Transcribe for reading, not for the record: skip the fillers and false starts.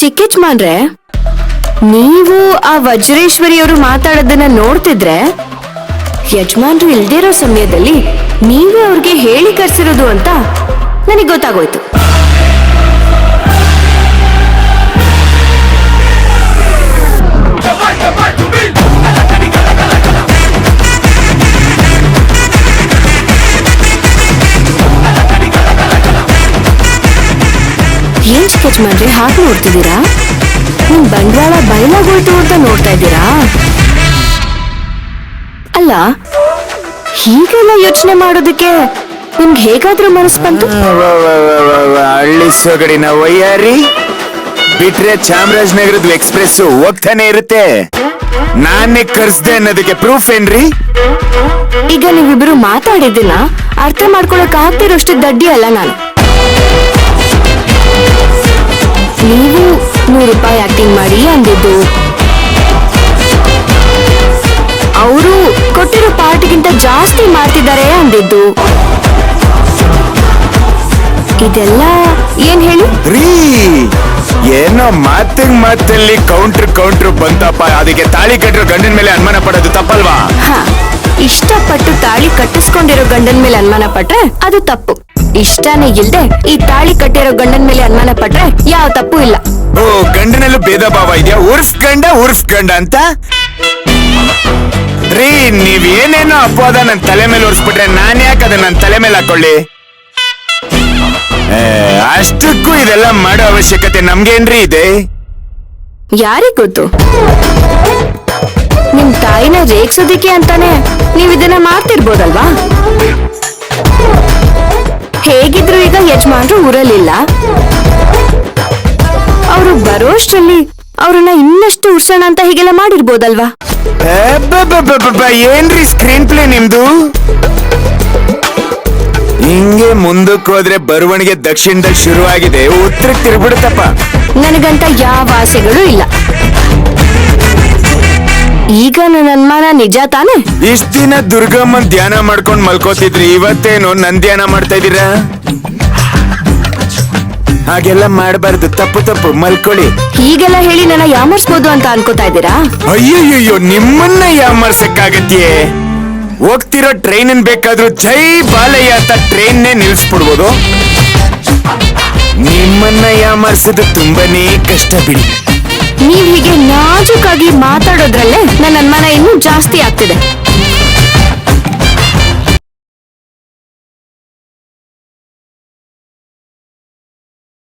ಚಿಕ್ಕಜ್ಮಾನ್ರೆ, ನೀವು ಆ ವಜ್ರೇಶ್ವರಿಯವರು ಮಾತಾಡೋದನ್ನ ನೋಡ್ತಿದ್ರೆ ಯಜಮಾನ್ರು ಇಲ್ದಿರೋ ಸಮಯದಲ್ಲಿ ನೀವೇ ಅವ್ರಿಗೆ ಹೇಳಿ ಕರ್ಸಿರೋದು ಅಂತ ನನಗೆ ಗೊತ್ತಾಗೋಯ್ತು. ಏನ್ ಚಿಕ್ಕಜ್ಮಾನ್ರೆ ಹಾಗೆ ನೋಡ್ತಿದ್ದೀರಾ? ನಿಮ್ ಬಂಡವಾಳ ಬಯಲಾಗೋಯ್ತು ಅಂತ ನೋಡ್ತಾ ಇದ್ದೀರಾ? ಅಲ್ಲ, ಹೀಗೆಲ್ಲ ಯೋಚನೆ ಮಾಡೋದಕ್ಕೆ ನಿಮ್ಗೆ ಹೇಗಾದ್ರೂ ಮನಸ್ಸು ಬಂತು? ಹಳ್ಳಿ ಸೊಗಡಿನ ವಯ್ಯಾರಿ ಬಿಟ್ರೆ ಚಾಮರಾಜನಗರದ ಎಕ್ಸ್ಪ್ರೆಸ್ ಹೋಗ್ತಾನೆ ಇರುತ್ತೆ. ನಾನೇ ಕರ್ಸ್ದೆ ಅನ್ನೋದಕ್ಕೆ ಪ್ರೂಫ್ ಏನ್ರಿ? ಈಗ ನೀವಿಬ್ರು ಮಾತಾಡಿದ್ದನ್ನ ಅರ್ಥ ಮಾಡ್ಕೊಳಕ್ ಆಗ್ತಿರೋಷ್ಟು ದಡ್ಡಿ ಅಲ್ಲ ನಾನು. ನೀವು 100 ರೂಪಾಯಿ ಆಕ್ಟಿಂಗ್ ಮಾಡಿ ಅಂದಿದ್ದು, ಅವರು ಕೊಟ್ಟಿರೋ ಪಾರ್ಟಿಗಿಂತ ಜಾಸ್ತಿ ಮಾಡ್ತಿದ್ದಾರೆ ಅಂದಿದ್ದು, ಇದೆಲ್ಲ ಏನ್ ಹೇಳಿ? ರೀ, ಏನೋ ಮಾತಲ್ಲಿ ಕೌಂಟ್ರ್ ಬಂತಪ್ಪ. ಅದಕ್ಕೆ ತಾಳಿ ಕಟ್ಟಿರೋ ಗಂಡನ ಮೇಲೆ ಅನುಮಾನ ಪಡೋದು ತಪ್ಪಲ್ವಾ? ಇಷ್ಟಪಟ್ಟು ತಾಳಿ ಕಟ್ಟಿಸ್ಕೊಂಡಿರೋ ಗಂಡನ ಮೇಲೆ ಅನುಮಾನ ಪಟ್ರೆ ಅದು ತಪ್ಪು. ಇಷ್ಟನೇ ಇಲ್ದೆ ಈ ತಾಳಿ ಕಟ್ಟಿರೋ ಗಂಡನ ಮೇಲೆ ಅನುಮಾನ ಪಟ್ರೆ ಯಾವ ತಪ್ಪು ಇಲ್ಲ. ಓ, ಗಂಡನಲ್ಲೂ ಭೇದ ಭಾವ ಇದೆಯಾ? ಉರ್ಫ್ ಗಂಡ ಅಂತ ರೀ, ನೀವೇನೇನೋ ಅಪವಾದ ನನ್ ತಲೆ ಮೇಲೆ ಒರ್ಸ್ಬಿಟ್ರೆ ನಾನ್ ಯಾಕೆ ಅದನ್ನ ನನ್ ತಲೆ ಮೇಲೆ ಹಾಕೊಳ್ಳಿ? ಅಷ್ಟಕ್ಕೂ ಇದೆಲ್ಲ ಮಾಡೋ ಅವಶ್ಯಕತೆ ನಮ್ಗೇನ್ರಿ ಇದೆ? ಯಾರಿಗ್ ಗೊತ್ತು? ನಿಮ್ ತಾಯಿನ ರೇಗ್ಸೋದಿಕ್ಕೆ ಅಂತಾನೆ ನೀವ್ ಇದನ್ನ ಮಾಡ್ತಿರ್ಬೋದಲ್ವಾ? ಹೇಗಿದ್ರು ಈಗ ಯಜಮಾನ್ರು ಊರಲ್ಲಿಲ್ಲ. ಅವರು ಬರೋಷ್ಟರಲ್ಲಿ ಅವ್ರನ್ನ ಇನ್ನಷ್ಟು ಉರ್ಸೋಣ ಅಂತ ಹೀಗೆಲ್ಲ ಮಾಡಿರ್ಬೋದಲ್ವಾ? ಏನ್ರಿ ಸ್ಕ್ರೀನ್ ಪ್ಲೇ ನಿಮ್ದು? ಹಿಂಗೆ ಮುಂದಕ್ಕೆ ಹೋದ್ರೆ ಬರವಣಿಗೆ ದಕ್ಷಿಣದಲ್ಲಿ ಶುರುವಾಗಿದೆ, ಉತ್ತರಕ್ಕೆ ತಿರ್ಬಿಡುತ್ತಪ್ಪ. ನನಗಂತ ಯಾವ ಆಸೆಗಳು ಇಲ್ಲ. ಈಗ ನನ್ನ ಅನುಮಾನ ನಿಜ ತಾನೆ? ಇಷ್ಟ ದಿನ ದುರ್ಗಮ್ಮನ್ ಧ್ಯಾನ ಮಾಡ್ಕೊಂಡ್ ಮಲ್ಕೋತಿದ್ರಿ, ಇವತ್ತೇನು ನನ್ ಧ್ಯಾನ ಮಾಡ್ತಾ ಇದೀರಾ? ಹಾಗೆಲ್ಲ ಮಾಡಬಾರ್ದು, ತಪ್ಪು ಮಲ್ಕೊಳ್ಳಿ. ಹೀಗೆಲ್ಲ ಹೇಳಿ ನನ್ನ ಯಾಮರ್ಸ್ಬೋದು ಅಂತ ಅನ್ಕೋತಾ ಇದ್ದೀರಾ? ಅಯ್ಯಯ್ಯೋ, ನಿಮ್ಮನ್ನ ಯಾಮರ್ಸಕ್ಕಾಗತ್ಯೆ? ಹೋಗ್ತಿರೋ ಟ್ರೈನ್ ಬೇಕಾದ್ರೂ ಜೈ ಬಾಲಯ್ಯ ಅಂತ ಟ್ರೈನ್ನೇ ನಿಲ್ಸ್ಬಿಡ್ಬೋದು. ನಿಮ್ಮನ್ನ ಯಾಮರ್ಸೋದು ತುಂಬಾನೇ ಕಷ್ಟ ಬಿಡಿ. ನೀವ್ ಹೀಗೆ ನಾಜೂಕಾಗಿ ಮಾತಾಡೋದ್ರಲ್ಲೇ ನನ್ನ ಅನುಮಾನ ಇನ್ನೂ ಜಾಸ್ತಿ ಆಗ್ತಿದೆ.